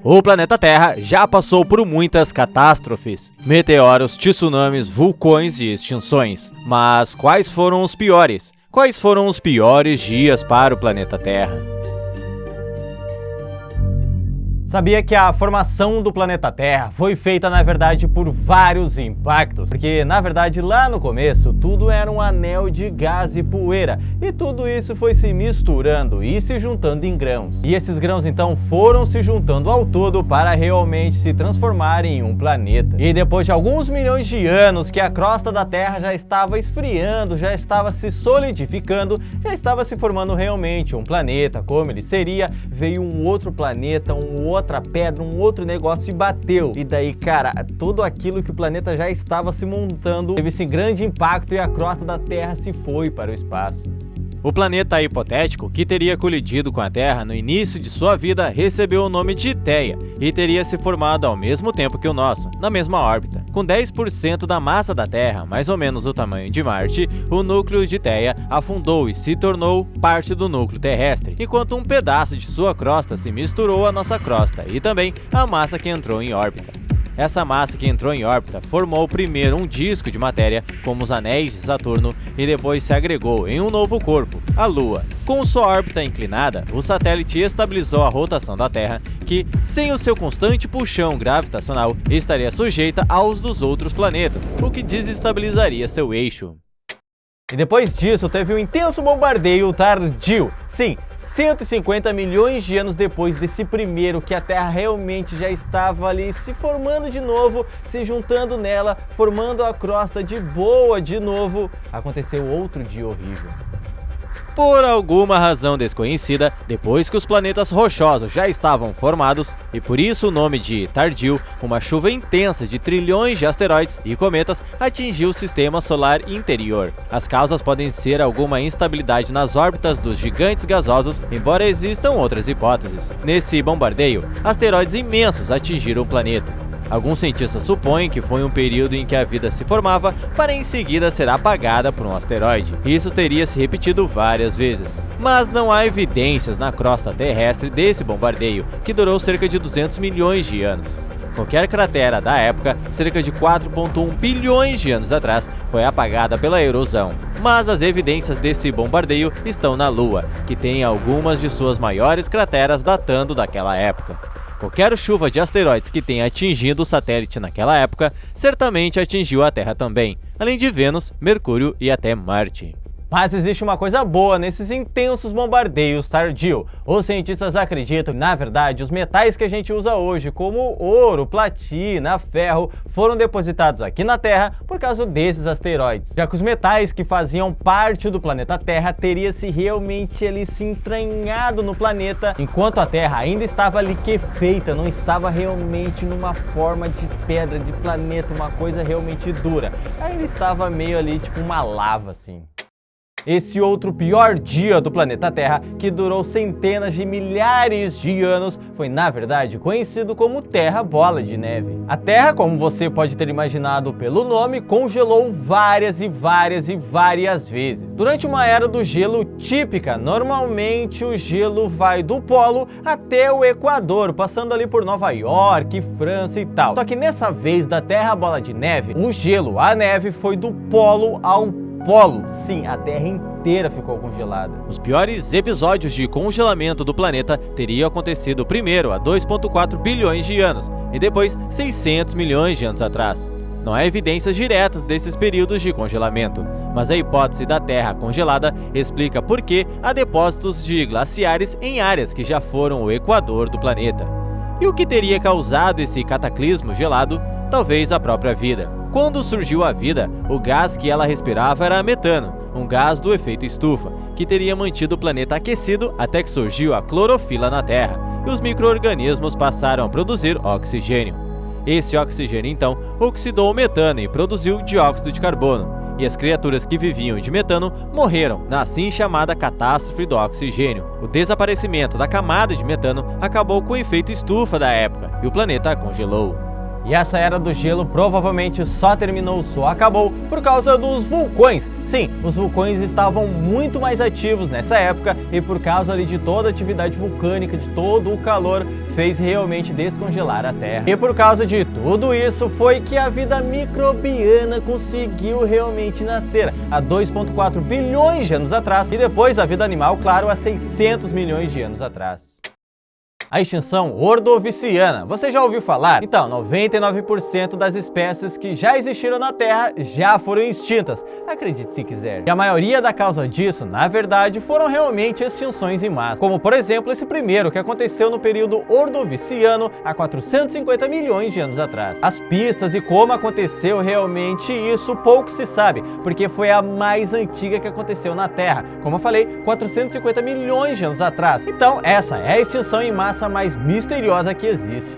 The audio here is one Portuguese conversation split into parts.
O planeta Terra já passou por muitas catástrofes, meteoros, tsunamis, vulcões e extinções. Mas quais foram os piores? Quais foram os piores dias para o planeta Terra? Sabia que a formação do planeta Terra foi feita, na verdade, por vários impactos? Porque, na verdade, lá no começo, tudo era um anel de gás e poeira, e tudo isso foi se misturando e se juntando em grãos. E esses grãos, então, foram se juntando ao todo para realmente se transformar em um planeta. E depois de alguns milhões de anos que a crosta da Terra já estava esfriando, já estava se solidificando, já estava se formando realmente um planeta, como ele seria, veio um outro planeta, outra pedra, um outro negócio e bateu. E daí, cara, tudo aquilo que o planeta já estava se montando teve esse grande impacto e a crosta da Terra se foi para o espaço. O planeta hipotético, que teria colidido com a Terra no início de sua vida, recebeu o nome de Theia e teria se formado ao mesmo tempo que o nosso, na mesma órbita. Com 10% da massa da Terra, mais ou menos o tamanho de Marte, o núcleo de Theia afundou e se tornou parte do núcleo terrestre, enquanto um pedaço de sua crosta se misturou à nossa crosta e também a massa que entrou em órbita. Essa massa que entrou em órbita formou primeiro um disco de matéria, como os anéis de Saturno, e depois se agregou em um novo corpo, a Lua. Com sua órbita inclinada, o satélite estabilizou a rotação da Terra, que, sem o seu constante puxão gravitacional, estaria sujeita aos dos outros planetas, o que desestabilizaria seu eixo. E depois disso, teve um intenso bombardeio tardio. Sim, 150 milhões de anos depois desse primeiro, que a Terra realmente já estava ali se formando de novo, se juntando nela, formando a crosta de boa de novo, aconteceu outro dia horrível. Por alguma razão desconhecida, depois que os planetas rochosos já estavam formados, e por isso o nome de tardio, uma chuva intensa de trilhões de asteroides e cometas atingiu o sistema solar interior. As causas podem ser alguma instabilidade nas órbitas dos gigantes gasosos, embora existam outras hipóteses. Nesse bombardeio, asteroides imensos atingiram o planeta. Alguns cientistas supõem que foi um período em que a vida se formava para em seguida ser apagada por um asteroide. Isso teria se repetido várias vezes. Mas não há evidências na crosta terrestre desse bombardeio, que durou cerca de 200 milhões de anos. Qualquer cratera da época, cerca de 4,1 bilhões de anos atrás, foi apagada pela erosão. Mas as evidências desse bombardeio estão na Lua, que tem algumas de suas maiores crateras datando daquela época. Qualquer chuva de asteroides que tenha atingido o satélite naquela época, certamente atingiu a Terra também, além de Vênus, Mercúrio e até Marte. Mas existe uma coisa boa nesses intensos bombardeios tardio. Os cientistas acreditam que, na verdade, os metais que a gente usa hoje, como ouro, platina, ferro, foram depositados aqui na Terra por causa desses asteroides. Já que os metais que faziam parte do planeta Terra teriam se realmente ali se entranhado no planeta, enquanto a Terra ainda estava liquefeita, não estava realmente numa forma de pedra, de planeta, uma coisa realmente dura. Ainda estava meio ali tipo uma lava assim. Esse outro pior dia do planeta Terra, que durou centenas de milhares de anos, foi na verdade conhecido como Terra Bola de Neve. A Terra, como você pode ter imaginado pelo nome, congelou várias vezes. Durante uma era do gelo típica, normalmente o gelo vai do polo até o Equador, passando ali por Nova York, França e tal. Só que nessa vez da Terra Bola de Neve, o gelo, a neve, foi do polo ao polo. Sim, a Terra inteira ficou congelada. Os piores episódios de congelamento do planeta teriam acontecido primeiro há 2,4 bilhões de anos e depois 600 milhões de anos atrás. Não há evidências diretas desses períodos de congelamento, mas a hipótese da Terra congelada explica por que há depósitos de glaciares em áreas que já foram o equador do planeta. E o que teria causado esse cataclismo gelado? Talvez a própria vida. Quando surgiu a vida, o gás que ela respirava era metano, um gás do efeito estufa, que teria mantido o planeta aquecido até que surgiu a clorofila na Terra, e os micro-organismos passaram a produzir oxigênio. Esse oxigênio, então, oxidou o metano e produziu dióxido de carbono, e as criaturas que viviam de metano morreram na assim chamada catástrofe do oxigênio. O desaparecimento da camada de metano acabou com o efeito estufa da época, e o planeta congelou. E essa era do gelo provavelmente só acabou por causa dos vulcões. Sim, os vulcões estavam muito mais ativos nessa época e por causa ali de toda a atividade vulcânica, de todo o calor, fez realmente descongelar a Terra. E por causa de tudo isso foi que a vida microbiana conseguiu realmente nascer há 2,4 bilhões de anos atrás e depois a vida animal, claro, há 600 milhões de anos atrás. A extinção ordoviciana. Você já ouviu falar? Então, 99% das espécies que já existiram na Terra já foram extintas. Acredite se quiser. E a maioria da causa disso, na verdade, foram realmente extinções em massa. Como, por exemplo, esse primeiro, que aconteceu no período ordoviciano há 450 milhões de anos atrás. As pistas e como aconteceu realmente isso pouco se sabe, porque foi a mais antiga que aconteceu na Terra. Como eu falei, 450 milhões de anos atrás. Então, essa é a extinção em massa mais misteriosa que existe.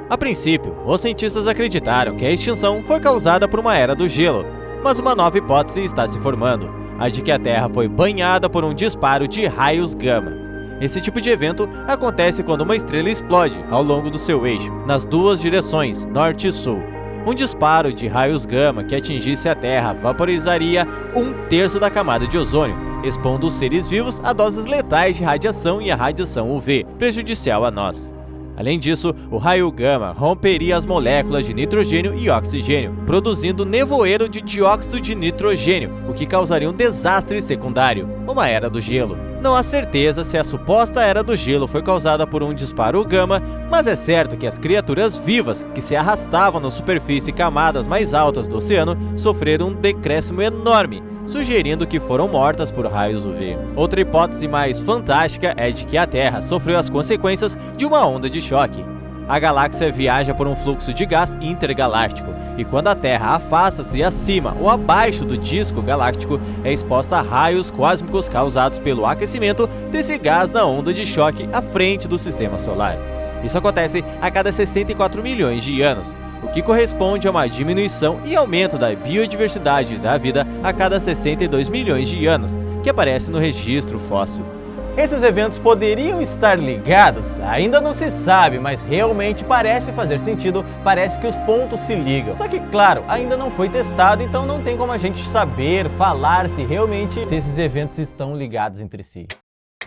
A princípio, os cientistas acreditaram que a extinção foi causada por uma era do gelo, mas uma nova hipótese está se formando, a de que a Terra foi banhada por um disparo de raios gama. Esse tipo de evento acontece quando uma estrela explode ao longo do seu eixo, nas duas direções, norte e sul. Um disparo de raios gama que atingisse a Terra vaporizaria 1/3 da camada de ozônio, expondo os seres vivos a doses letais de radiação e a radiação UV, prejudicial a nós. Além disso, o raio gama romperia as moléculas de nitrogênio e oxigênio, produzindo nevoeiro de dióxido de nitrogênio, o que causaria um desastre secundário, uma era do gelo. Não há certeza se a suposta era do gelo foi causada por um disparo gama, mas é certo que as criaturas vivas que se arrastavam na superfície e camadas mais altas do oceano sofreram um decréscimo enorme, sugerindo que foram mortas por raios UV. Outra hipótese mais fantástica é de que a Terra sofreu as consequências de uma onda de choque. A galáxia viaja por um fluxo de gás intergaláctico, e quando a Terra afasta-se acima ou abaixo do disco galáctico, é exposta a raios cósmicos causados pelo aquecimento desse gás na onda de choque à frente do sistema solar. Isso acontece a cada 64 milhões de anos, o que corresponde a uma diminuição e aumento da biodiversidade da vida a cada 62 milhões de anos, que aparece no registro fóssil. Esses eventos poderiam estar ligados? Ainda não se sabe, mas realmente parece fazer sentido, parece que os pontos se ligam. Só que, claro, ainda não foi testado, então não tem como a gente saber, falar se realmente esses eventos estão ligados entre si.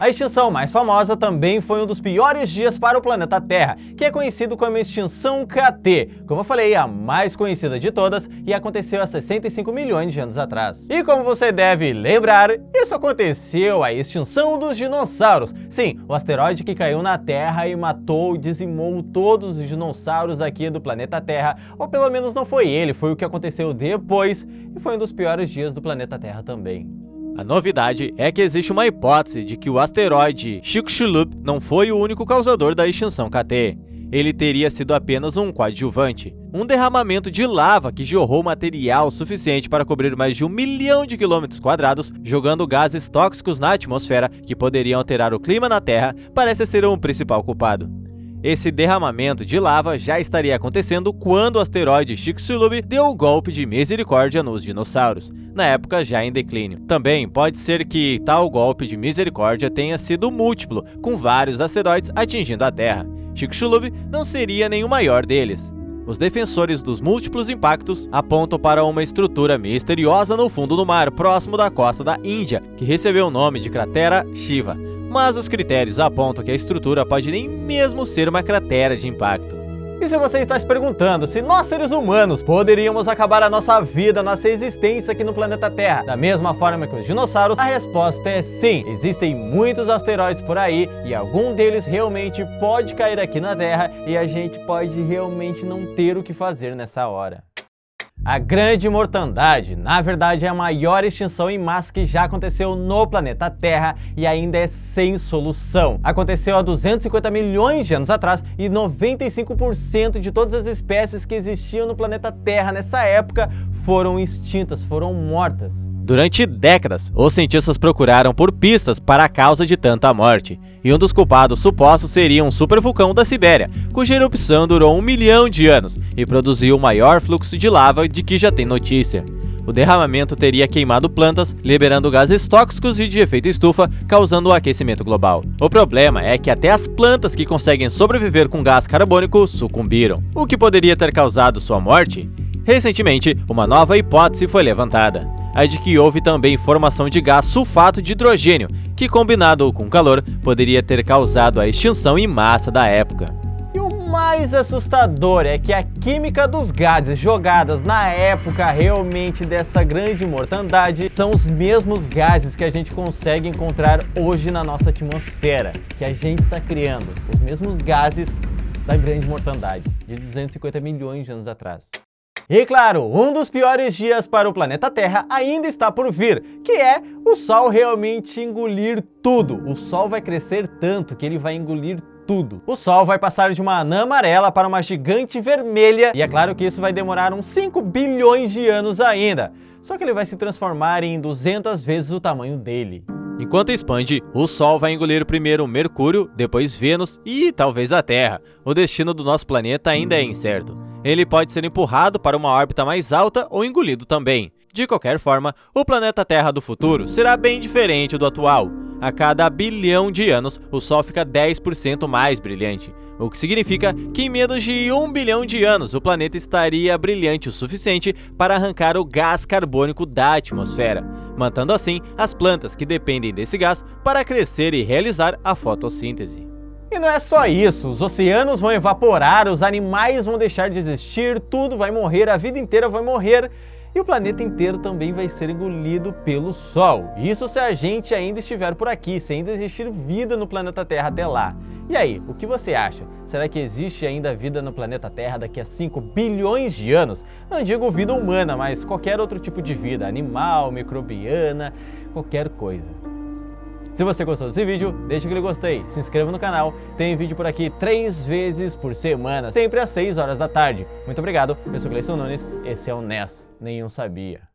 A extinção mais famosa também foi um dos piores dias para o planeta Terra, que é conhecido como extinção KT, como eu falei, a mais conhecida de todas e aconteceu há 65 milhões de anos atrás. E como você deve lembrar, isso aconteceu a extinção dos dinossauros. Sim, o asteroide que caiu na Terra e matou e dizimou todos os dinossauros aqui do planeta Terra, ou pelo menos não foi ele, foi o que aconteceu depois e foi um dos piores dias do planeta Terra também. A novidade é que existe uma hipótese de que o asteroide Chicxulub não foi o único causador da extinção KT. Ele teria sido apenas um coadjuvante, um derramamento de lava que jorrou material suficiente para cobrir mais de 1 milhão de quilômetros quadrados, jogando gases tóxicos na atmosfera que poderiam alterar o clima na Terra, parece ser o principal culpado. Esse derramamento de lava já estaria acontecendo quando o asteroide Chicxulub deu o golpe de misericórdia nos dinossauros, na época já em declínio. Também pode ser que tal golpe de misericórdia tenha sido múltiplo, com vários asteroides atingindo a Terra. Chicxulub não seria nenhum maior deles. Os defensores dos múltiplos impactos apontam para uma estrutura misteriosa no fundo do mar, próximo da costa da Índia, que recebeu o nome de cratera Shiva. Mas os critérios apontam que a estrutura pode nem mesmo ser uma cratera de impacto. E se você está se perguntando se nós seres humanos poderíamos acabar a nossa vida, nossa existência aqui no planeta Terra, da mesma forma que os dinossauros, a resposta é sim. Existem muitos asteroides por aí e algum deles realmente pode cair aqui na Terra e a gente pode realmente não ter o que fazer nessa hora. A Grande Mortandade, na verdade, é a maior extinção em massa que já aconteceu no planeta Terra e ainda é sem solução. Aconteceu há 250 milhões de anos atrás e 95% de todas as espécies que existiam no planeta Terra nessa época foram extintas, foram mortas. Durante décadas, os cientistas procuraram por pistas para a causa de tanta morte, e um dos culpados supostos seria um supervulcão da Sibéria, cuja erupção durou 1 milhão de anos e produziu o maior fluxo de lava de que já tem notícia. O derramamento teria queimado plantas, liberando gases tóxicos e de efeito estufa, causando o aquecimento global. O problema é que até as plantas que conseguem sobreviver com gás carbônico sucumbiram. O que poderia ter causado sua morte? Recentemente, uma nova hipótese foi levantada, a de que houve também formação de gás sulfato de hidrogênio, que combinado com calor, poderia ter causado a extinção em massa da época. E o mais assustador é que a química dos gases jogadas na época realmente dessa grande mortandade são os mesmos gases que a gente consegue encontrar hoje na nossa atmosfera, que a gente está criando, os mesmos gases da grande mortandade, de 250 milhões de anos atrás. E claro, um dos piores dias para o planeta Terra ainda está por vir, que é o Sol realmente engolir tudo. O Sol vai crescer tanto que ele vai engolir tudo. O Sol vai passar de uma anã amarela para uma gigante vermelha, e é claro que isso vai demorar uns 5 bilhões de anos ainda. Só que ele vai se transformar em 200 vezes o tamanho dele. Enquanto expande, o Sol vai engolir primeiro Mercúrio, depois Vênus e talvez a Terra. O destino do nosso planeta ainda é incerto. Ele pode ser empurrado para uma órbita mais alta ou engolido também. De qualquer forma, o planeta Terra do futuro será bem diferente do atual. A cada bilhão de anos, o Sol fica 10% mais brilhante, o que significa que em menos de 1 bilhão de anos o planeta estaria brilhante o suficiente para arrancar o gás carbônico da atmosfera, matando assim as plantas que dependem desse gás para crescer e realizar a fotossíntese. E não é só isso, os oceanos vão evaporar, os animais vão deixar de existir, tudo vai morrer, a vida inteira vai morrer e o planeta inteiro também vai ser engolido pelo Sol. Isso se a gente ainda estiver por aqui, se ainda existir vida no planeta Terra até lá. E aí, o que você acha? Será que existe ainda vida no planeta Terra daqui a 5 bilhões de anos? Não digo vida humana, mas qualquer outro tipo de vida, animal, microbiana, qualquer coisa. Se você gostou desse vídeo, deixa aquele gostei, se inscreva no canal, tem vídeo por aqui 3 vezes por semana, sempre às 6 horas da tarde. Muito obrigado, eu sou Gleison Nunes, esse é o NES, nenhum sabia.